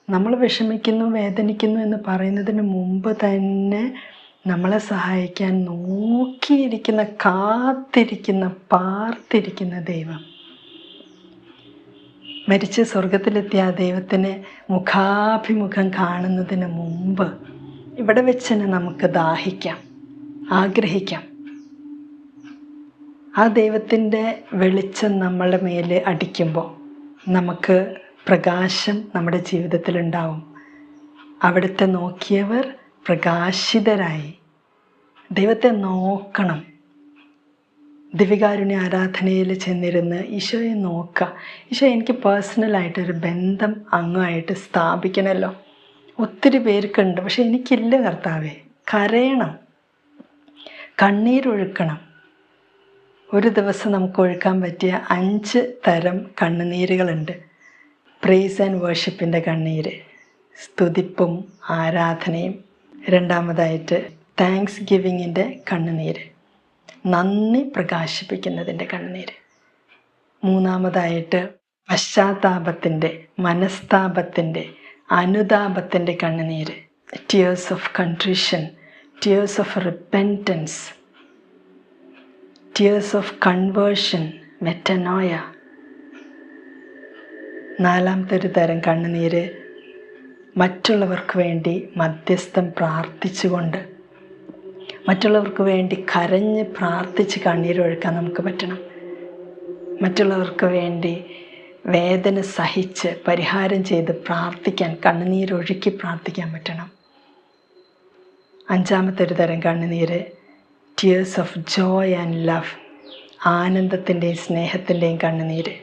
നമ്മൾ വിഷമിക്കുന്നു, വേദനിക്കുന്നു എന്ന് പറയുന്നതിന് മുമ്പ് തന്നെ നമ്മളെ സഹായിക്കാൻ നോക്കിയിരിക്കുന്ന, കാത്തിരിക്കുന്ന, പാർത്തിരിക്കുന്ന ദൈവം, മരിച്ച് സ്വർഗത്തിലെത്തിയ ആ ദൈവത്തിനെ മുഖാഭിമുഖം കാണുന്നതിന് മുമ്പ് ഇവിടെ വെച്ച് തന്നെ നമുക്ക് ദാഹിക്കാം, ആഗ്രഹിക്കാം. ആ ദൈവത്തിൻ്റെ വെളിച്ചം നമ്മളുടെ മേലെ അടിക്കുമ്പോൾ നമുക്ക് പ്രകാശം നമ്മുടെ ജീവിതത്തിലുണ്ടാവും. അവിടുത്തെ നോക്കിയവർ പ്രകാശിതരായി. ദൈവത്തെ നോക്കണം. ദിവികാരുണ്യ ആരാധനയിൽ ചെന്നിരുന്ന് ഈശോയെ നോക്കുക. ഈശോ, എനിക്ക് പേഴ്സണലായിട്ടൊരു ബന്ധം അങ്ങുമായിട്ട് സ്ഥാപിക്കണമല്ലോ. ഒത്തിരി പേർക്കുണ്ട്, പക്ഷെ എനിക്കില്ല കർത്താവേ. കരയണം, കണ്ണീരൊഴുക്കണം. ഒരു ദിവസം നമുക്ക് ഒഴുക്കാൻ പറ്റിയ 5 തരം കണ്ണുനീരുകളുണ്ട്. പ്രേസ് ആൻഡ് വേർഷിപ്പിൻ്റെ കണ്ണീര്, സ്തുതിപ്പും ആരാധനയും. രണ്ടാമതായിട്ട് താങ്ക്സ് ഗിവിങ്ങിൻ്റെ കണ്ണുനീര്, നന്ദി പ്രകാശിപ്പിക്കുന്നതിൻ്റെ കണ്ണുനീര്. മൂന്നാമതായിട്ട് പശ്ചാത്താപത്തിൻ്റെ, മനസ്താപത്തിൻ്റെ, അനുതാപത്തിൻ്റെ കണ്ണുനീര്, tears of contrition, tears of repentance, tears of conversion, metanoia. നാലാമത്തെ ഒരു തരം കണ്ണുനീര് മറ്റുള്ളവർക്ക് വേണ്ടി മധ്യസ്ഥം പ്രാർത്ഥിച്ചുകൊണ്ട്, മറ്റുള്ളവർക്ക് വേണ്ടി കരഞ്ഞ് പ്രാർത്ഥിച്ച് കണ്ണീരൊഴുക്കാൻ നമുക്ക് പറ്റണം. മറ്റുള്ളവർക്ക് വേണ്ടി വേദന സഹിച്ച് പരിഹാരം ചെയ്ത് പ്രാർത്ഥിക്കാൻ, കണ്ണുനീരൊഴുക്കി പ്രാർത്ഥിക്കാൻ പറ്റണം. അഞ്ചാമത്തെ ഒരു തരം കണ്ണുനീര് tears of joy and love, ആനന്ദത്തിൻ്റെയും സ്നേഹത്തിൻ്റെയും കണ്ണുനീര്.